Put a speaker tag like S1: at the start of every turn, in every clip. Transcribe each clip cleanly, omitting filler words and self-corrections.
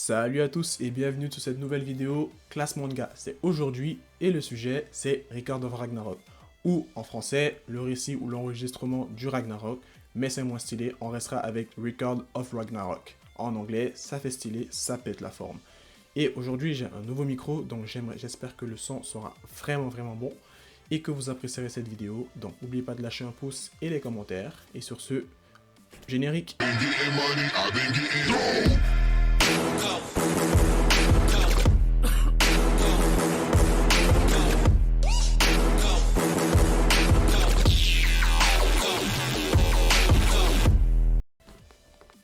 S1: Salut à tous et bienvenue sur cette nouvelle vidéo classe manga. C'est aujourd'hui et le sujet c'est Record of Ragnarok, ou en français le récit ou l'enregistrement du Ragnarok, mais c'est moins stylé, on restera avec Record of Ragnarok. En anglais, ça fait stylé, ça pète la forme. Et aujourd'hui j'ai un nouveau micro, donc j'espère que le son sera vraiment bon et que vous apprécierez cette vidéo. Donc n'oubliez pas de lâcher un pouce et les commentaires. Et sur ce, générique.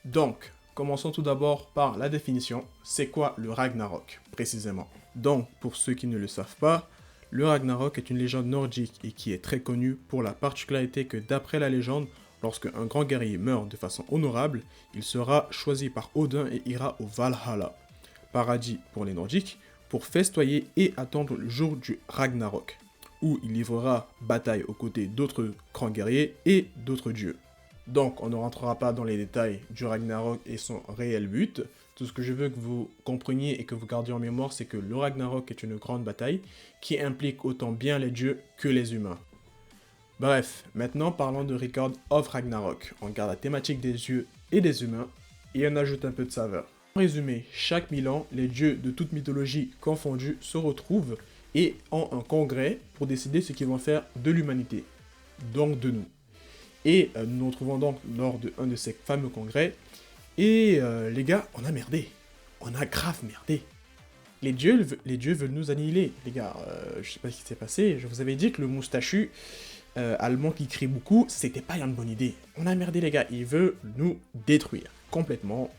S1: Donc, commençons tout d'abord par la définition. C'est quoi le Ragnarok, précisément? Donc, pour ceux qui ne le savent pas, le Ragnarok est une légende nordique et qui est très connue pour la particularité que d'après la légende, lorsque un grand guerrier meurt de façon honorable, il sera choisi par Odin et ira au Valhalla, paradis pour les Nordiques, pour festoyer et attendre le jour du Ragnarok, où il livrera bataille aux côtés d'autres grands guerriers et d'autres dieux. Donc, on ne rentrera pas dans les détails du Ragnarok et son réel but. Tout ce que je veux que vous compreniez et que vous gardiez en mémoire, c'est que le Ragnarok est une grande bataille qui implique autant bien les dieux que les humains. Bref, maintenant parlons de Record of Ragnarok. On garde la thématique des dieux et des humains et on ajoute un peu de saveur. En résumé, chaque 1000 ans, les dieux de toute mythologie confondue se retrouvent et ont un congrès pour décider ce qu'ils vont faire de l'humanité, donc de nous. Et nous nous retrouvons donc lors d'un de ces fameux congrès. Et les gars, on a merdé. On a grave merdé. Les dieux veulent nous annihiler. Les gars, je sais pas ce qui s'est passé. Je vous avais dit que le moustachu allemand qui crie beaucoup, c'était pas une bonne idée. On a merdé les gars. Il veut nous détruire. Complètement.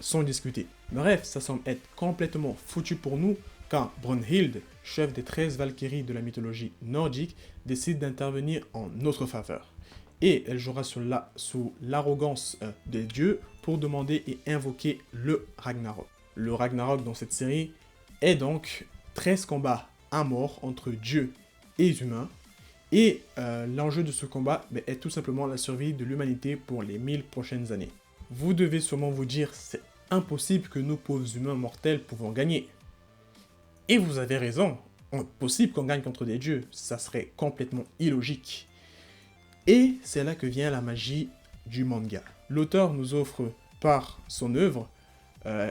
S1: Sans discuter. Bref, ça semble être complètement foutu pour nous quand Brunhild, chef des 13 Valkyries de la mythologie nordique, décide d'intervenir en notre faveur. Et elle jouera sous l'arrogance des dieux pour demander et invoquer le Ragnarok. Le Ragnarok dans cette série est donc 13 combats à mort entre dieux et humains. Et l'enjeu de ce combat est tout simplement la survie de l'humanité pour les 1000 prochaines années. Vous devez sûrement vous dire, c'est impossible que nous pauvres humains mortels pouvons gagner. Et vous avez raison, impossible qu'on gagne contre des dieux, ça serait complètement illogique. Et c'est là que vient la magie du manga. L'auteur nous offre par son œuvre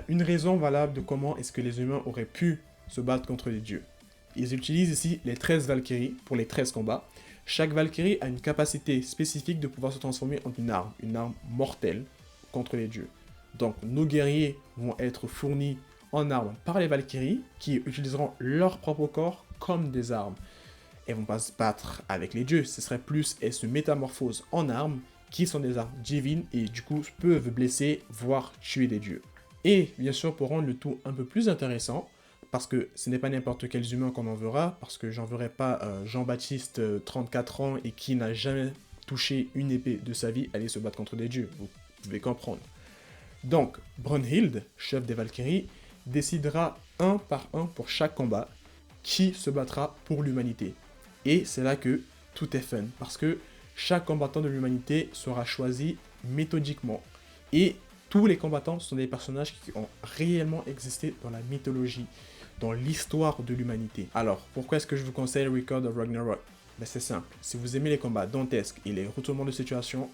S1: une raison valable de comment est-ce que les humains auraient pu se battre contre les dieux. Ils utilisent ici les 13 Valkyries pour les 13 combats. Chaque Valkyrie a une capacité spécifique de pouvoir se transformer en une arme mortelle contre les dieux. Donc nos guerriers vont être fournis en armes par les Valkyries qui utiliseront leur propre corps comme des armes. Elles vont pas se battre avec les dieux, ce serait plus elles se métamorphosent en armes qui sont des armes divines et du coup peuvent blesser, voire tuer des dieux. Et bien sûr pour rendre le tout un peu plus intéressant, parce que ce n'est pas n'importe quel humain qu'on enverra, parce que j'enverrai pas Jean-Baptiste, 34 ans et qui n'a jamais touché une épée de sa vie aller se battre contre des dieux, vous pouvez comprendre. Donc Brunhild, chef des Valkyries, décidera un par un pour chaque combat qui se battra pour l'humanité. Et c'est là que tout est fun, parce que chaque combattant de l'humanité sera choisi méthodiquement. Et tous les combattants sont des personnages qui ont réellement existé dans la mythologie, dans l'histoire de l'humanité. Alors, pourquoi est-ce que je vous conseille Record of Ragnarok? C'est simple, si vous aimez les combats dantesques et les retournements de situation,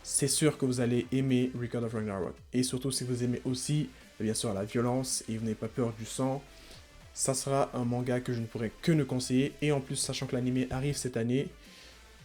S1: c'est sûr que vous allez aimer Record of Ragnarok. Et surtout si vous aimez aussi, bien sûr, la violence et vous n'avez pas peur du sang, ça sera un manga que je ne pourrais que ne conseiller. Et en plus, sachant que l'anime arrive cette année,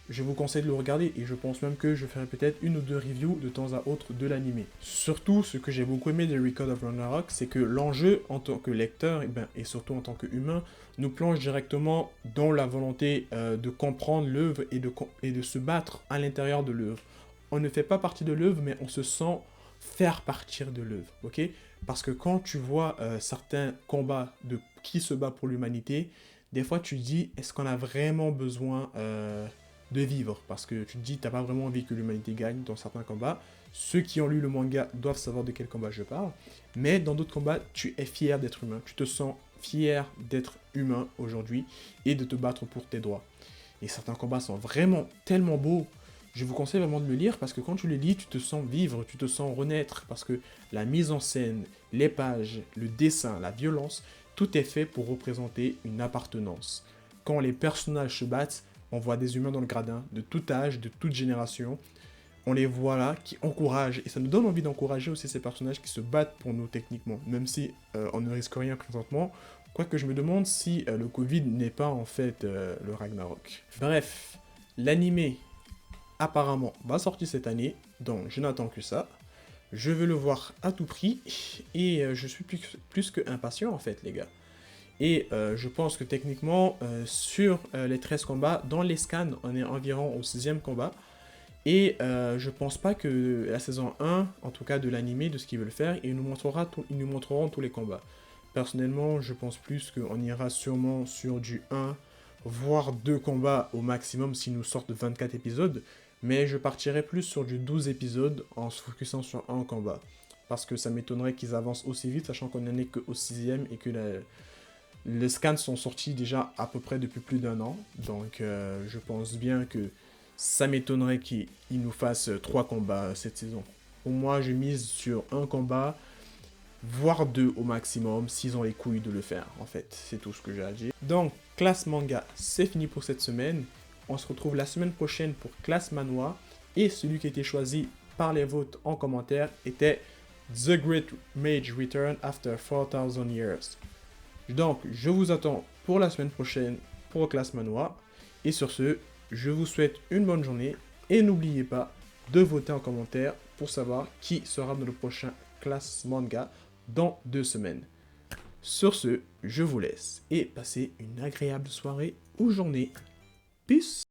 S1: je vous conseille de le regarder. Et je pense même que je ferai peut-être une ou deux reviews de temps à autre de l'anime. Surtout, ce que j'ai beaucoup aimé de Record of Ragnarok, c'est que l'enjeu en tant que lecteur, et surtout en tant qu'humain, nous plonge directement dans la volonté de comprendre l'œuvre et de se battre à l'intérieur de l'œuvre. On ne fait pas partie de l'œuvre, mais on se sent faire partir de l'œuvre, ok? Parce que quand tu vois certains combats de qui se bat pour l'humanité, des fois tu te dis, est-ce qu'on a vraiment besoin de vivre? Parce que tu te dis, t'as pas vraiment envie que l'humanité gagne dans certains combats. Ceux qui ont lu le manga doivent savoir de quel combat je parle. Mais dans d'autres combats, tu es fier d'être humain. Tu te sens fier d'être humain aujourd'hui et de te battre pour tes droits. Et certains combats sont vraiment tellement beaux. je vous conseille vraiment de le lire parce que quand tu le lis, tu te sens vivre, tu te sens renaître parce que la mise en scène, les pages, le dessin, la violence, tout est fait pour représenter une appartenance. Quand les personnages se battent, on voit des humains dans le gradin, de tout âge, de toute génération. On les voit là, qui encouragent, et ça nous donne envie d'encourager aussi ces personnages qui se battent pour nous techniquement, même si on ne risque rien présentement. Quoique je me demande si le Covid n'est pas en fait le Ragnarok. Bref, l'animé apparemment va sortir cette année, donc je n'attends que ça. Je veux le voir à tout prix, et je suis plus que impatient en fait les gars. Et je pense que techniquement, sur les 13 combats, dans les scans, on est environ au 6e combat. Et je pense pas que la saison 1, en tout cas de l'animé, de ce qu'ils veulent faire, ils nous montreront tous les combats. Personnellement, je pense plus qu'on ira sûrement sur du 1, voire 2 combats au maximum s'ils nous sortent 24 épisodes. Mais je partirai plus sur du 12 épisodes en se focusant sur un combat. Parce que ça m'étonnerait qu'ils avancent aussi vite, sachant qu'on n'en est qu'au 6e et que les scans sont sortis déjà à peu près depuis plus d'1 an. Donc je pense bien que ça m'étonnerait qu'ils nous fassent 3 combats cette saison. Pour moi, je mise sur un combat, voire 2 au maximum, s'ils ont les couilles de le faire, en fait. C'est tout ce que j'ai à dire. Donc, Classe Manga, c'est fini pour cette semaine. On se retrouve la semaine prochaine pour Classe Manhwa. Et celui qui a été choisi par les votes en commentaire était The Great Mage Return After 4000 Years. Donc, je vous attends pour la semaine prochaine pour Classe Manhwa. Et sur ce, je vous souhaite une bonne journée et n'oubliez pas de voter en commentaire pour savoir qui sera dans le prochain Classe Manga dans 2 semaines. Sur ce, je vous laisse et passez une agréable soirée ou journée. Peace!